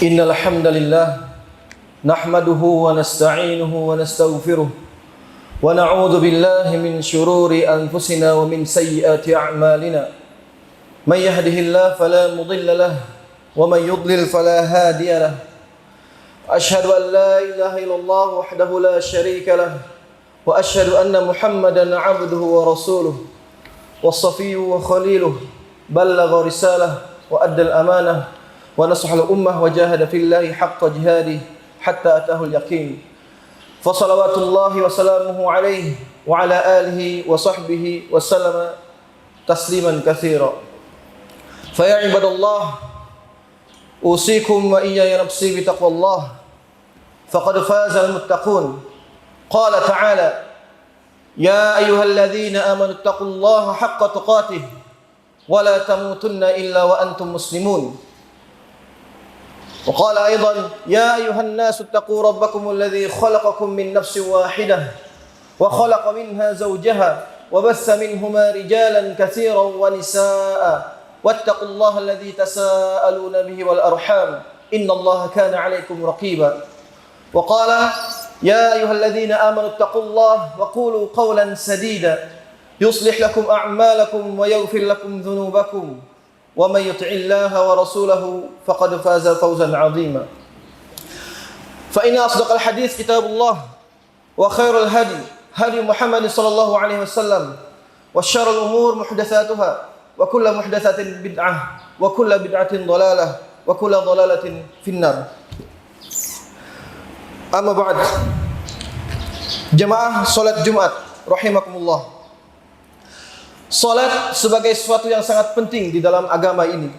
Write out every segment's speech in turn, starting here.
Innal hamdalillah nahmaduhu wa nasta'inuhu wa nastaghfiruh wa na'udzu billahi min shururi anfusina wa min sayyiati a'malina. May yahdihillahu fala mudilla lahu wa may yudlil fala hadiya lahu. Ashhadu an la ilaha illallah wahdahu la syarika lahu wa ashhadu anna Muhammadan 'abduhu wa rasuluh wa safiyyuhu wa khaliluh ballagha risalah wa adda al-amanah wa nasaha al-ummah wa jahada fillahi haqqa jihadi hatta atahu al-yaqin. Fa salawatullahi wa salamuhu alaihi wa ala alihi wa sahbihi wa sallama tasliman katsira. Fa ya ibadallah, usikum wa iyaya nafsi bi taqwallah. Faqad faza al-muttaqun. Qala ta'ala: Ya ayyuhalladzina amanu taqullaha haqqa tuqatih wa la tamutunna illa wa antum muslimun. وقال أيضا يا أيها الناس اتقوا ربكم الذي خلقكم من نفس واحدة وخلق منها زوجها وبث منهما رجالا كثيرا ونساء واتقوا الله الذي تساءلون به والأرحام إن الله كان عليكم رقيبا. وقال يا أيها الذين آمنوا اتقوا الله وقولوا قولا سديدا يصلح لكم أعمالكم ويغفر لكم ذنوبكم ومن يطع الله ورسوله فقد فاز فوزا عظيما. فإن أصدق الحديث كتاب الله وخير الهدي هدي محمد صلى الله عليه وسلم وشر الأمور محدثاتها وكل محدثة بدعة وكل بدعة ضلالة وكل ضلالة في النار. أما بعد، jemaah salat Jumat rahimakumullah. Salat sebagai sesuatu yang sangat penting di dalam agama ini,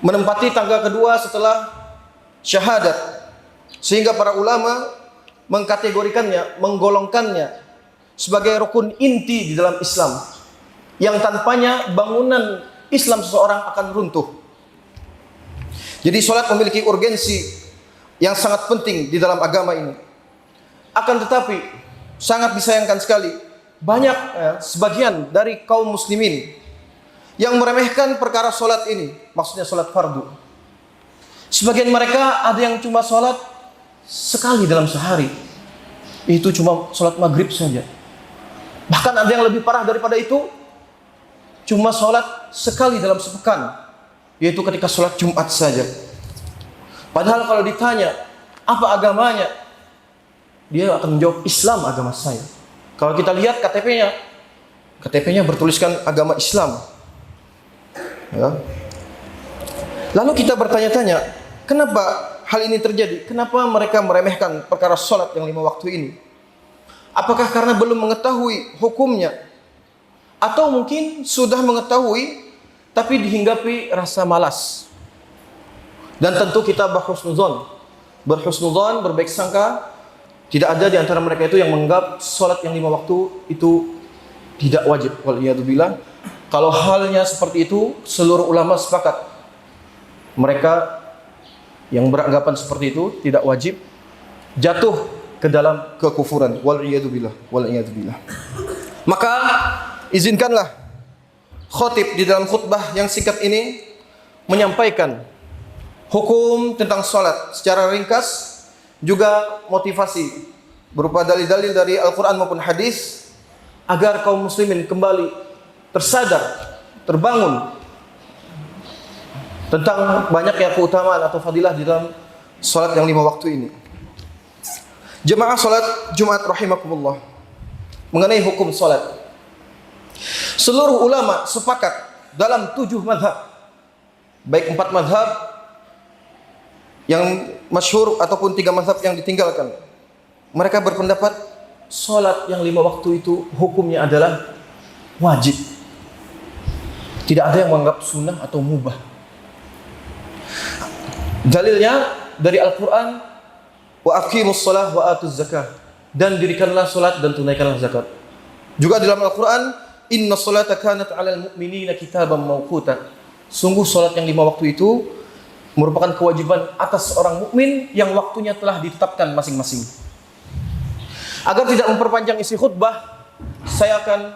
menempati tangga kedua setelah syahadat, sehingga para ulama mengkategorikannya, menggolongkannya sebagai rukun inti di dalam Islam, yang tanpanya bangunan Islam seseorang akan runtuh. Jadi salat memiliki urgensi yang sangat penting di dalam agama ini. Akan tetapi sangat disayangkan sekali, banyak sebagian dari kaum muslimin yang meremehkan perkara solat ini, maksudnya solat fardu. Sebagian mereka ada yang cuma solat sekali dalam sehari, itu cuma solat maghrib saja. Bahkan ada yang lebih parah daripada itu, cuma solat sekali dalam sepekan, yaitu ketika solat Jumat saja. Padahal kalau ditanya apa agamanya, dia akan menjawab Islam agama saya. Kalau kita lihat KTP-nya bertuliskan agama Islam. Ya. Lalu kita bertanya-tanya, kenapa hal ini terjadi? Kenapa mereka meremehkan perkara sholat yang 5 waktu ini? Apakah karena belum mengetahui hukumnya? Atau mungkin sudah mengetahui, tapi dihinggapi rasa malas? Dan tentu kita berhusnuzon, berbaik sangka. Tidak ada di antara mereka itu yang menganggap sholat yang 5 waktu itu tidak wajib. Waliyadzubillah. Kalau halnya seperti itu, seluruh ulama sepakat. Mereka yang beranggapan seperti itu tidak wajib, jatuh ke dalam kekufuran. Waliyadzubillah. Maka izinkanlah khotib di dalam khutbah yang singkat ini menyampaikan hukum tentang sholat secara ringkas, juga motivasi berupa dalil-dalil dari Al-Quran maupun hadis, agar kaum muslimin kembali tersadar, terbangun tentang banyaknya keutamaan atau fadilah di dalam salat yang 5 waktu ini. Jemaah salat Jumat rahimakumullah, mengenai hukum salat, seluruh ulama sepakat dalam 7 mazhab, baik 4 mazhab yang masyhur ataupun 3 mazhab yang ditinggalkan. Mereka berpendapat salat yang 5 waktu itu hukumnya adalah wajib. Tidak ada yang menganggap sunnah atau mubah. Dalilnya dari Al-Quran, wa aqimus shalah wa atuz zakah, dan dirikanlah salat dan tunaikanlah zakat. Juga dalam Al-Quran, inna sholata kanat 'alal mu'minina kitaban mawquta. Sungguh salat yang 5 waktu itu merupakan kewajiban atas orang mukmin yang waktunya telah ditetapkan masing-masing. Agar tidak memperpanjang isi khutbah, saya akan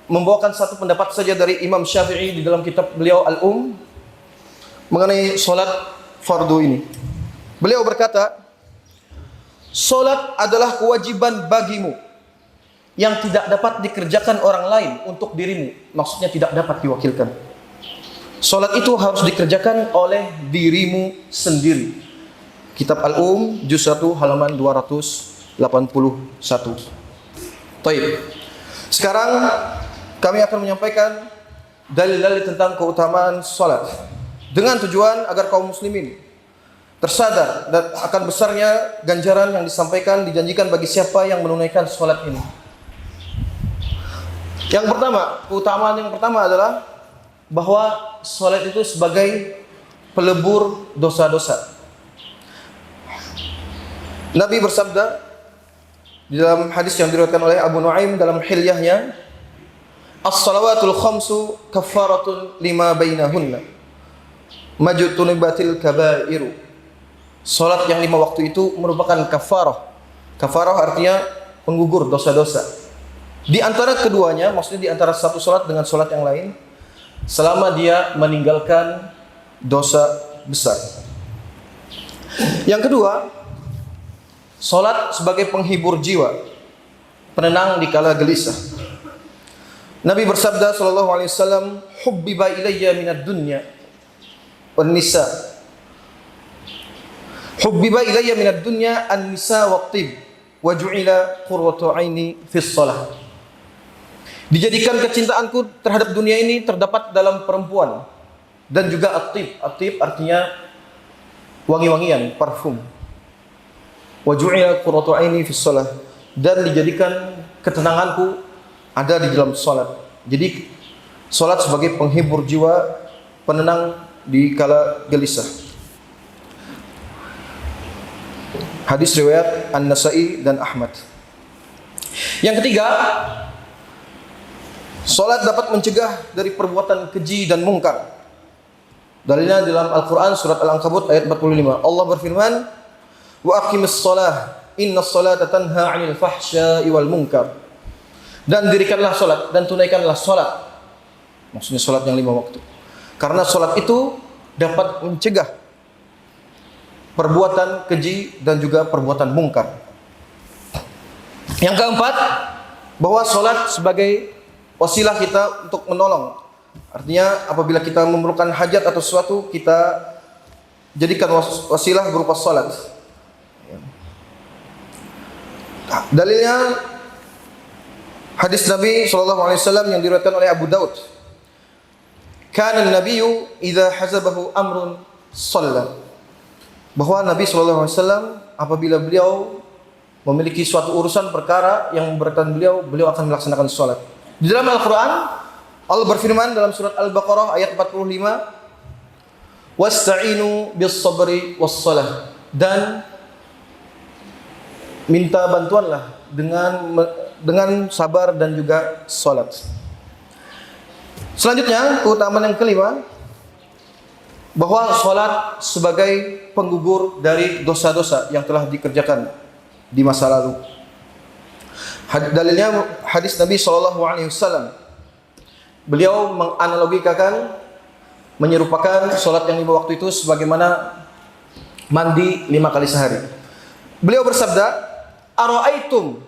membawakan satu pendapat saja dari Imam Syafi'i di dalam kitab beliau Al-Um. mengenai solat fardu ini. Beliau berkata, solat adalah kewajiban bagimu yang tidak dapat dikerjakan orang lain untuk dirimu. Maksudnya tidak dapat diwakilkan. Solat itu harus dikerjakan oleh dirimu sendiri. Kitab Al-Juz 1 halaman 281. Baik. Sekarang kami akan menyampaikan dalil-dalil tentang keutamaan solat dengan tujuan agar kaum muslimin tersadar dan akan besarnya ganjaran yang disampaikan dijanjikan bagi siapa yang menunaikan solat ini. Yang pertama, keutamaan yang pertama adalah bahwa solat itu sebagai pelebur dosa-dosa. Nabi bersabda di dalam hadis yang diriwayatkan oleh Abu Nuaim dalam Hilyahnya, as-salawatul khamsu kaffaratun lima bainahunna majtunibatil kabairu. Salat yang 5 waktu itu merupakan kafarah. Kafarah artinya penggugur dosa-dosa. Di antara keduanya, maksudnya di antara satu salat dengan salat yang lain, selama dia meninggalkan dosa besar. Yang kedua, salat sebagai penghibur jiwa, penenang di kala gelisah. Nabi bersabda sallallahu alaihi wasallam, "Hubbiba ilayya minad dunya wan nisa." Hubbiba ilayya minad dunya an-nisa wat-tib wa ju'ila qurratu 'aini fis shalah. Dijadikan kecintaanku terhadap dunia ini terdapat dalam perempuan dan juga at-tib. At-tib artinya wangi-wangian, parfum. Wa ju'ila qurratu 'aini fis shalah, dan dijadikan ketenanganku ada di dalam salat. Jadi salat sebagai penghibur jiwa, penenang di kala gelisah. Hadis riwayat An-Nasa'i dan Ahmad. Yang ketiga, salat dapat mencegah dari perbuatan keji dan mungkar. Dalilnya dalam Al-Quran surat Al-Ankabut ayat 45. Allah berfirman, "Wa aqimis shalah, innas salata tanha 'anil fahsya'i wal munkar." Dan dirikanlah salat dan tunaikanlah salat. Maksudnya salat yang 5 waktu. Karena salat itu dapat mencegah perbuatan keji dan juga perbuatan mungkar. Yang keempat, bahwa salat sebagai wasilah kita untuk menolong. Artinya apabila kita memerlukan hajat atau sesuatu, kita jadikan wasilah berupa salat. Dalilnya hadis Nabi SAW yang diriwayatkan oleh Abu Daud. Kana an-nabiyyu idza hazabahu amrun shalla. Bahwa Nabi SAW apabila beliau memiliki suatu urusan perkara yang memberatkan beliau, beliau akan melaksanakan salat. Di dalam Al-Quran, Allah berfirman dalam surat Al-Baqarah ayat 45, "Wasta'inu bis-sabri was-salah." Dan minta bantuanlah dengan sabar dan juga salat. Selanjutnya, keutamaan yang kelima, bahwa salat sebagai penggugur dari dosa-dosa yang telah dikerjakan di masa lalu. Dalilnya hadis Nabi SAW. Beliau menganalogikakan, menyerupakan salat yang 5 waktu itu sebagaimana mandi 5 kali sehari. Beliau bersabda, "Ara'aitum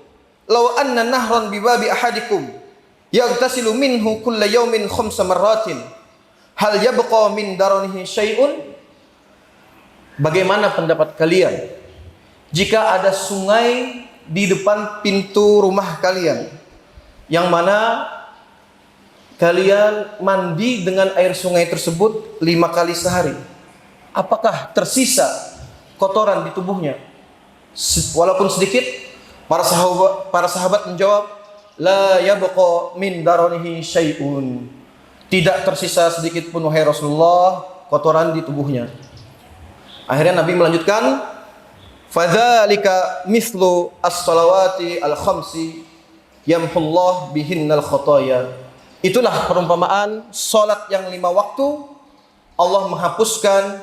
law anna nahran bi babi ahadikum yaghtasilu minhu kulla yawmin 5 marratin. Hal yabqa min daranihi syai'un?" Bagaimana pendapat kalian jika ada sungai di depan pintu rumah kalian, yang mana kalian mandi dengan air sungai tersebut 5 kali sehari? Apakah tersisa kotoran di tubuhnya walaupun sedikit? Para sahabat menjawab, "La yabqa min daranihi syai'un." Tidak tersisa sedikit pun wahai Rasulullah kotoran di tubuhnya. Akhirnya Nabi melanjutkan, "Fadzalika mislu as-salawati al-khamsi yamhullah bihinnal khotoya." Itulah perumpamaan salat yang 5 waktu, Allah menghapuskan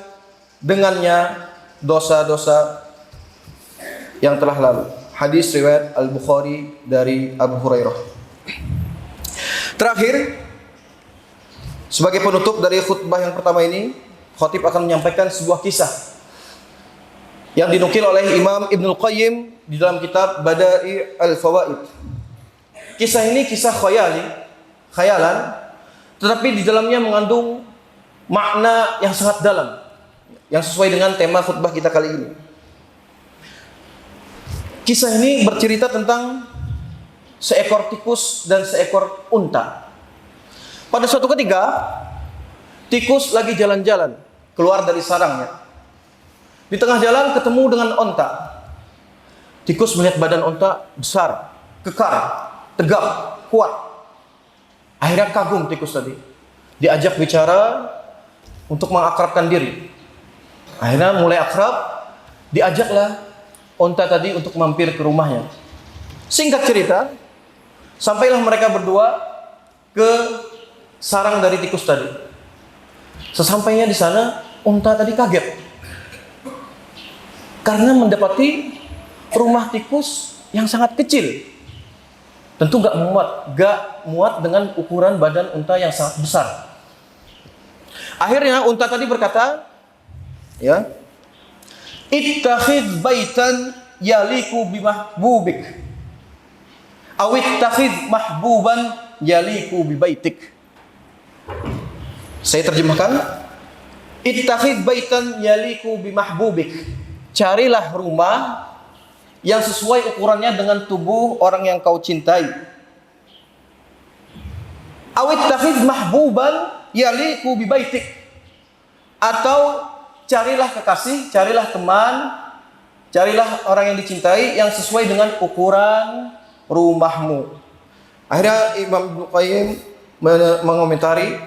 dengannya dosa-dosa yang telah lalu. Hadis riwayat Al-Bukhari dari Abu Hurairah. Terakhir, sebagai penutup dari khutbah yang pertama ini, khatib akan menyampaikan sebuah kisah yang dinukil oleh Imam Ibnul Qayyim di dalam kitab Bada'i al-Fawaid. Kisah ini kisah khayalan, tetapi di dalamnya mengandung makna yang sangat dalam, yang sesuai dengan tema khutbah kita kali ini. Kisah ini bercerita tentang seekor tikus dan seekor unta. Pada suatu ketika, tikus lagi jalan-jalan, keluar dari sarangnya. Di tengah jalan ketemu dengan onta. Tikus melihat badan onta besar, kekar, tegap, kuat. Akhirnya kagum tikus tadi. Diajak bicara untuk mengakrabkan diri. Akhirnya mulai akrab, diajaklah onta tadi untuk mampir ke rumahnya. Singkat cerita, sampailah mereka berdua ke sarang dari tikus tadi. Sesampainya di sana, onta tadi kaget karena mendapati rumah tikus yang sangat kecil. Tentu gak muat dengan ukuran badan unta yang sangat besar. Akhirnya unta tadi berkata, ya, ittakhidh baitan yaliku bimahbubik, aw ittakhidh mahbuban yaliku bibaitik. Saya terjemahkan, ittakhidh baitan yaliku bimahbubik. Carilah rumah yang sesuai ukurannya dengan tubuh orang yang kau cintai. Awit takhidh mahbuban yaliku bibaitik. Atau carilah kekasih, carilah teman, carilah orang yang dicintai yang sesuai dengan ukuran rumahmu. Akhirnya Imam Ibnu Qayyim mengomentari,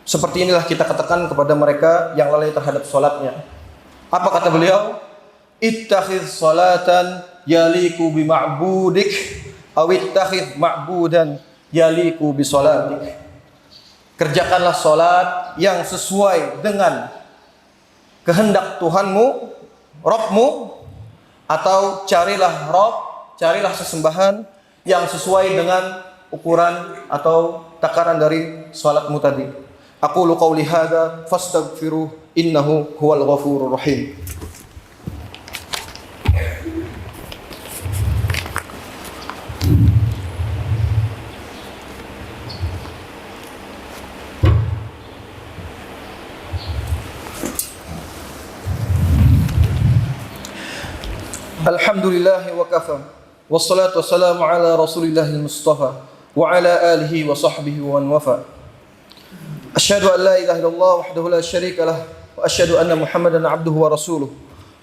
seperti inilah kita katakan kepada mereka yang lalai terhadap sholatnya. Apa kata beliau? Ittakhidh salatan yaliku bima'budik, aw ittakhidh ma'budan yaliku bisolatik. Kerjakanlah salat yang sesuai dengan kehendak Tuhanmu, Rabbmu, atau carilah sesembahan yang sesuai dengan ukuran atau takaran dari salatmu tadi. Aqulu qawli hadza fastaghfiruh innahu huwal ghafurur rahim. Alhamdulillah wa kafa, wassalatu wassalamu ala rasulillahil mustafa wa ala alihi wa sahbihi wa man wafa. Asyhadu an la ilaha illallah wahdahu la syarika lah wa asyhadu anna Muhammadan abduhu wa rasuluh.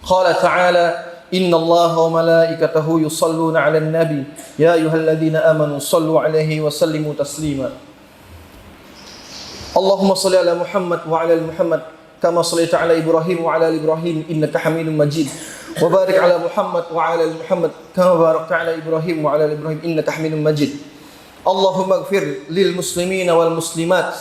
Qala ta'ala, inna Allaha wa malaikatahu yusalluna 'alan nabi ya ayyuhalladzina amanu sallu 'alaihi wa sallimu taslima. Allahumma shalli ala Muhammad wa ala ali Muhammad kama shallaita ala Ibrahim wa ala ali Ibrahim innaka Hamidum Majid. Wa barik ala Muhammad wa ala ali Muhammad kama barakta ala Ibrahim wa ala ali Ibrahim innaka Hamidum Majid. Allahumma ighfir lil muslimina wal muslimat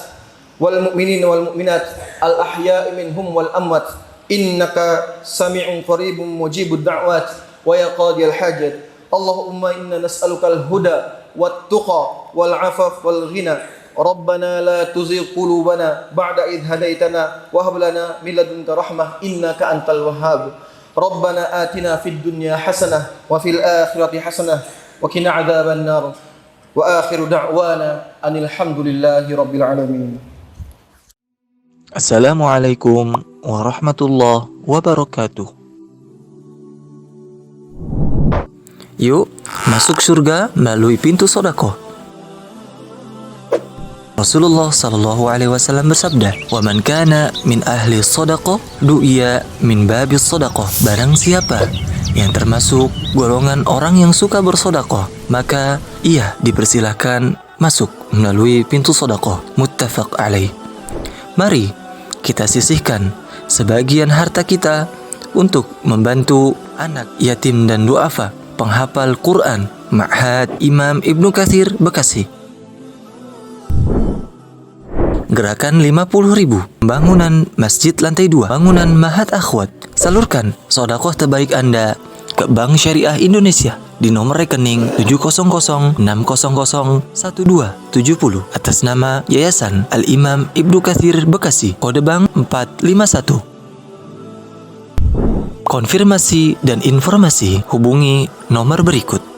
wal mu'minina wal mu'minat al ahya'i minhum wal amwat innaka sami'un qaribun mujibud da'wat wa ya qadiyal hajat. Allahumma inna nas'aluka al huda wat tuqa wal 'afaf wal ghina. Rabbana la tuzigh qulubana ba'da idh hadaitana wa hab lana min ladunka rahmah innaka antal wahhab. Rabbana atina fid dunya hasanah wa fil akhirati hasanah wa qina adzaban nar. Wa akhiru da'wana anil hamdulillahi rabbil alamin. Assalamualaikum warahmatullahi wabarakatuh. Yuk masuk surga melalui pintu sedekah. Rasulullah sallallahu alaihi wasallam bersabda, "Wa man kana min ahli shadaqah du'iya min babis shadaqah." Barang siapa yang termasuk golongan orang yang suka bersedekah, maka ia dipersilahkan masuk melalui pintu sedekah. Muttafaq alaih. Mari kita sisihkan sebagian harta kita untuk membantu anak yatim dan duafa, penghafal Quran, Ma'had Imam Ibnu Katsir Bekasi. Gerakan 50.000, bangunan masjid lantai 2, bangunan Mahat Akhwat. Salurkan sedekah terbaik Anda ke Bank Syariah Indonesia di nomor rekening 70060011270 atas nama Yayasan Al-Imam Ibnu Katsir Bekasi, kode bank 451. Konfirmasi dan informasi hubungi nomor berikut.